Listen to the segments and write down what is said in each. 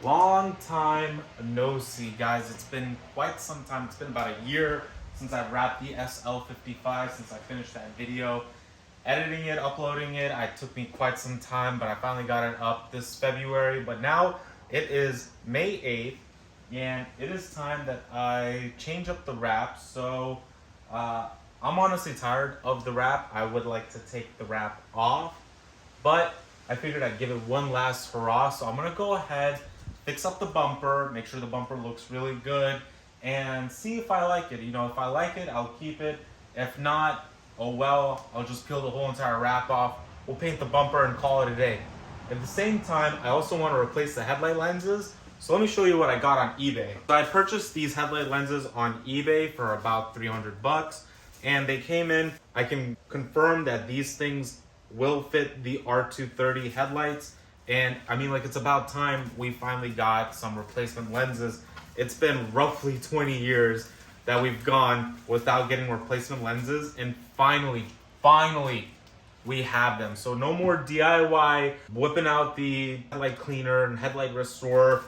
Long time no see, guys. It's been quite some time. It's been about a year since I wrapped the sl55, since I finished that video. Editing it, uploading it, it took me quite some time, but I finally got it up this February. But now it is May 8th, and it is time that I change up the wrap. So I'm honestly tired of the wrap. I would like to take the wrap off, but I figured I'd give it one last hurrah. So I'm gonna go ahead, fix up the bumper, make sure the bumper looks really good, and see if I like it. You know, if I like it, I'll keep it. If not, oh well, I'll just peel the whole entire wrap off. We'll paint the bumper and call it a day. At the same time, I also want to replace the headlight lenses. So let me show you what I got on eBay. So I purchased these headlight lenses on eBay for about 300 bucks, and they came in. I can confirm that these things will fit the R230 headlights. And I mean, like, it's about time we finally got some replacement lenses. It's been roughly 20 years that we've gone without getting replacement lenses, and finally we have them. So no more DIY whipping out the headlight cleaner and headlight restorer.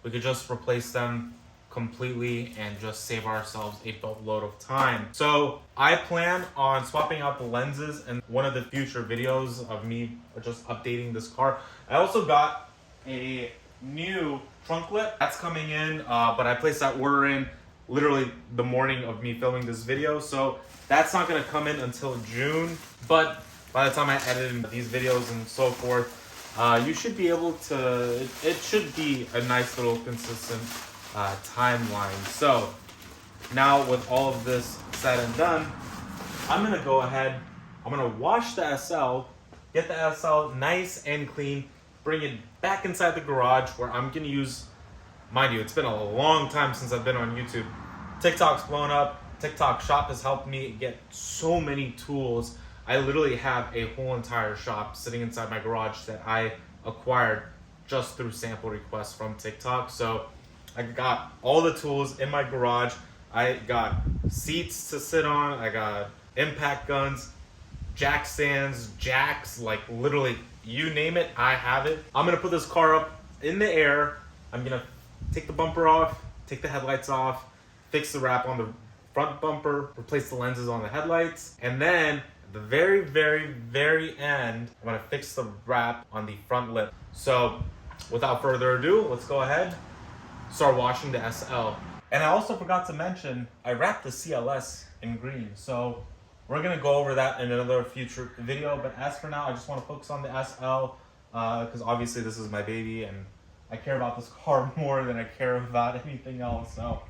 We could just replace them completely and just save ourselves a boatload of time. So I plan on swapping out the lenses in one of the future videos of me just updating this car. I also got a new trunk lip that's coming in, but I placed that order in literally the morning of me filming this video, so that's not going to come in until June. But by the time I edit these videos and so forth, you should be able to, it should be a nice little consistent timeline. So now with all of this said and done, I'm going to go ahead, I'm going to wash the SL, get the SL nice and clean, bring it back inside the garage where I'm going to use, mind you, it's been a long time since I've been on YouTube. TikTok's blown up. TikTok shop has helped me get so many tools. I literally have a whole entire shop sitting inside my garage that I acquired just through sample requests from TikTok. So I got all the tools in my garage. I got seats to sit on. I got impact guns, jack stands, jacks, like literally you name it, I have it. I'm gonna put this car up in the air. I'm gonna take the bumper off, take the headlights off, fix the wrap on the front bumper, replace the lenses on the headlights, and then at the very end, I'm gonna fix the wrap on the front lip. So without further ado, let's go ahead, start washing the SL. And I also forgot to mention, I wrapped the CLS in green. So we're gonna go over that in another future video. But as for now, I just wanna focus on the SL because obviously this is my baby and I care about this car more than I care about anything else. So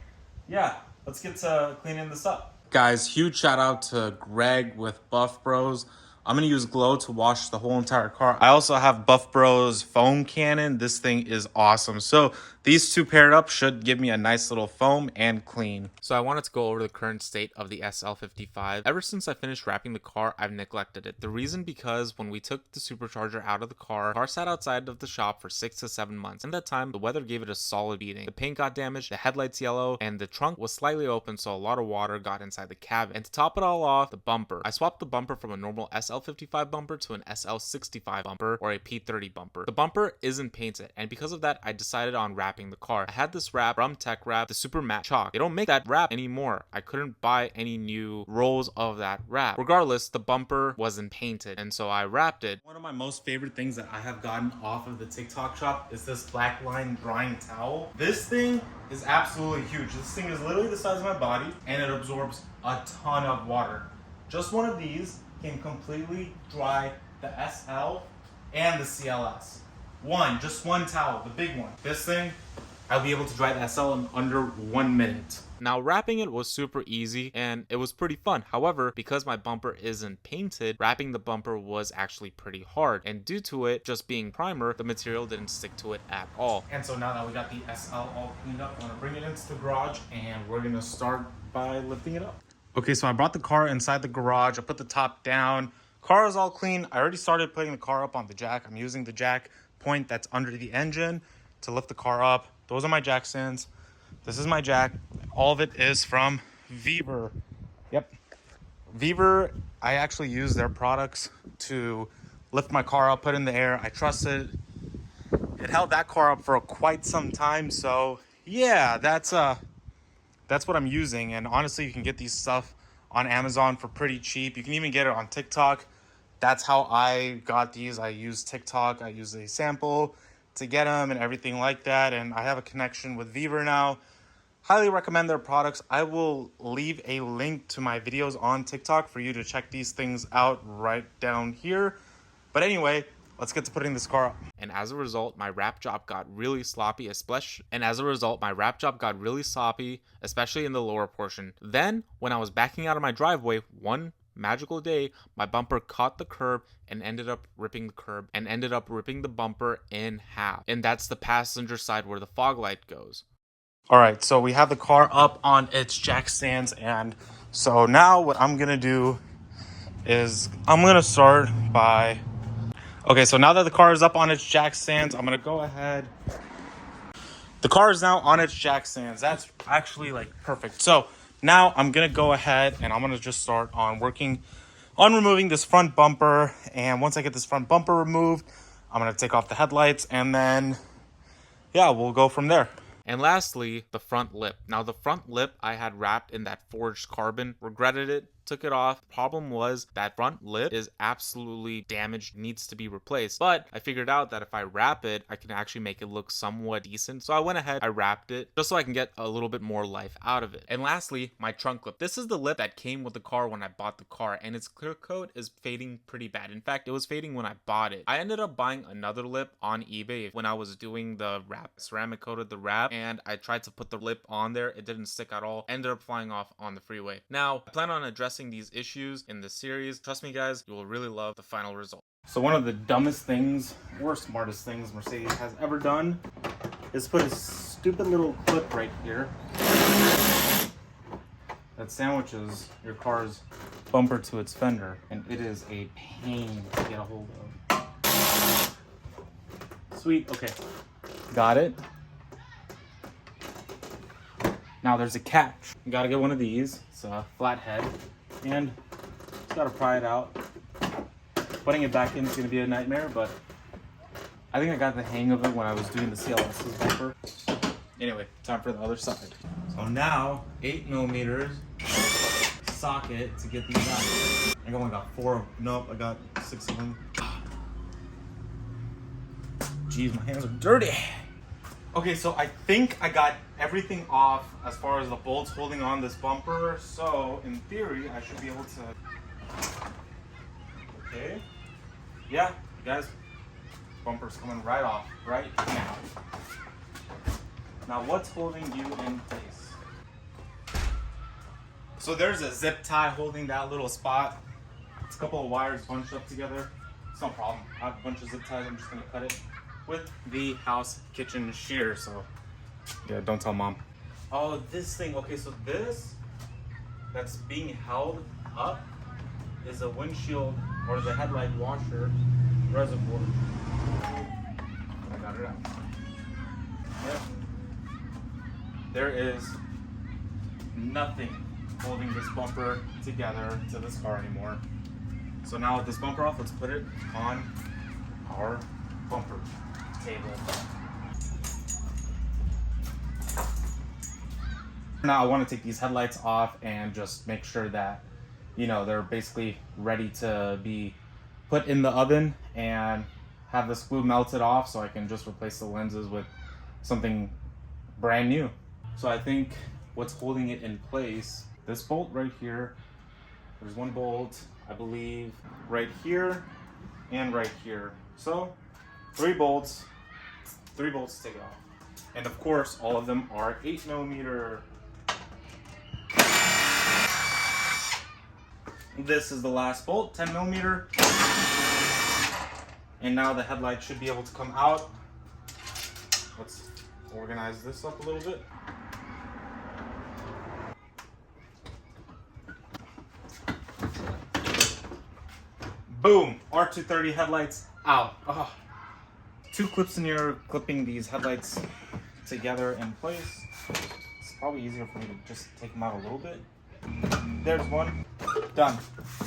yeah, let's get to cleaning this up. Guys, huge shout out to Greg with Buff Bros. I'm gonna use Glow to wash the whole entire car. I also have Buff Bros foam cannon. This thing is awesome. So these two paired up should give me a nice little foam and clean. So I wanted to go over the current state of the SL55. Ever since I finished wrapping the car, I've neglected it. The reason because when we took the supercharger out of the car sat outside of the shop for 6 to 7 months. In that time, the weather gave it a solid beating. The paint got damaged, the headlights yellow, and the trunk was slightly open, so a lot of water got inside the cabin. And to top it all off, the bumper. I swapped the bumper from a normal SL55 bumper to an SL65 bumper or a P30 bumper. The bumper isn't painted, and because of that, I decided on wrapping the car. I had this wrap from Tech Wrap, the super matte chalk. They don't make that wrap anymore. I couldn't buy any new rolls of that wrap. Regardless, the bumper wasn't painted, and so I wrapped it. One of my most favorite things that I have gotten off of the TikTok shop is this black line drying towel. This thing is absolutely huge. This thing is literally the size of my body, and it absorbs a ton of water. Just one of these can completely dry the SL and the CLS. Just one towel, the big one. This thing, I'll be able to dry the SL in under 1 minute. Now, wrapping it was super easy and it was pretty fun. However, because my bumper isn't painted, wrapping the bumper was actually pretty hard. And due to it just being primer, the material didn't stick to it at all. And so now that we got the SL all cleaned up, I'm gonna bring it into the garage and we're gonna start by lifting it up. Okay, so I brought the car inside the garage. I put the top down. Car is all clean. I already started putting the car up on the jack. I'm using the jack point that's under the engine to lift the car up. Those are my jack stands. This is my jack. All of it is from Weber. Yep. Weber, I actually use their products to lift my car up, put it in the air. I trust it. it held that car up for quite some time. So yeah, that's what I'm using. And honestly, you can get these stuff on Amazon for pretty cheap. You can even get it on TikTok. That's how I got these. I use TikTok. I use a sample to get them and everything like that. And I have a connection with Viver now. Highly recommend their products. I will leave a link to my videos on TikTok for you to check these things out right down here. But anyway, let's get to putting this car up. And as a result, my wrap job got really sloppy, especially in the lower portion. Then, when I was backing out of my driveway, one magical day, my bumper caught the curb and ended up ripping the bumper in half. And that's the passenger side where the fog light goes. All right, so we have the car up on its jack stands, and so now what I'm gonna do is I'm gonna start by... Okay, so now that the car is up on its jack stands, I'm gonna go ahead. The car is now on its jack stands. That's actually like perfect. So now I'm gonna go ahead and I'm gonna just start on working on removing this front bumper. And once I get this front bumper removed, I'm gonna take off the headlights, and then yeah, we'll go from there. And lastly, the front lip. Now the front lip I had wrapped in that forged carbon, regretted it, took it off. Problem was that front lip is absolutely damaged, needs to be replaced. But I figured out that if I wrap it, I can actually make it look somewhat decent. So I went ahead, I wrapped it just so I can get a little bit more life out of it. And lastly, my trunk lip. This is the lip that came with the car when I bought the car, and its clear coat is fading pretty bad. In fact, it was fading when I bought it. I ended up buying another lip on eBay when I was doing the wrap, ceramic coated the wrap, and I tried to put the lip on there. It didn't stick at all. Ended up flying off on the freeway. Now, I plan on addressing these issues in the series. Trust me guys, you will really love the final result. So one of the dumbest things or smartest things Mercedes has ever done is put a stupid little clip right here that sandwiches your car's bumper to its fender, and it is a pain to get a hold of. Sweet, okay, got it. Now there's a catch. You gotta get one of these. It's a flathead, and just gotta pry it out. Putting it back in is gonna be a nightmare, but I think I got the hang of it when I was doing the CLS's bumper. Anyway, time for the other side. So now, 8mm socket to get these out. I only got 4. Nope, I got 6 of them. Jeez, my hands are dirty. Okay, so I think I got everything off as far as the bolts holding on this bumper. So in theory, I should be able to. Okay. Yeah, you guys, bumper's coming right off right now. Now, what's holding you in place? So there's a zip tie holding that little spot. It's a couple of wires bunched up together. It's no problem. I have a bunch of zip ties. I'm just gonna cut it with the house kitchen shear. So yeah, don't tell mom. Oh, this thing. Okay, so this that's being held up is a windshield or the headlight washer reservoir. I got it out. Yep. There is nothing holding this bumper together to this car anymore. So now with this bumper off, let's put it on our bumper table. Now I want to take these headlights off and just make sure that, you know, they're basically ready to be put in the oven, and have this glue melted off so I can just replace the lenses with something brand new. So I think what's holding it in place, this bolt right here, there's one bolt, I believe, right here and right here. So 3 bolts to take it off. And of course, all of them are 8mm. This is the last bolt, 10mm. And now the headlight should be able to come out. Let's organize this up a little bit. Boom, R230 headlights out. Oh. 2 clips in here clipping these headlights together in place. It's probably easier for me to just take them out a little bit. There's one. Done.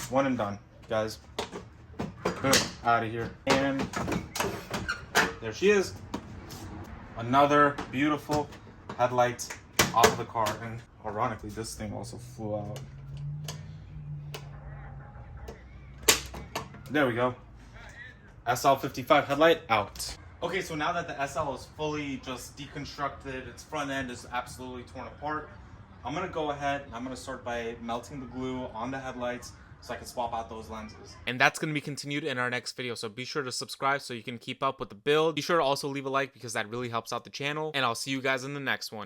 One and done, guys. Boom, out of here. And there she is. Another beautiful headlight off of the car, and ironically this thing also flew out. There we go. SL55 headlight out. Okay, so now that the SL is fully just deconstructed, its front end is absolutely torn apart, I'm gonna go ahead and I'm gonna start by melting the glue on the headlights so I can swap out those lenses. And that's gonna be continued in our next video, so be sure to subscribe so you can keep up with the build. Be sure to also leave a like because that really helps out the channel, and I'll see you guys in the next one.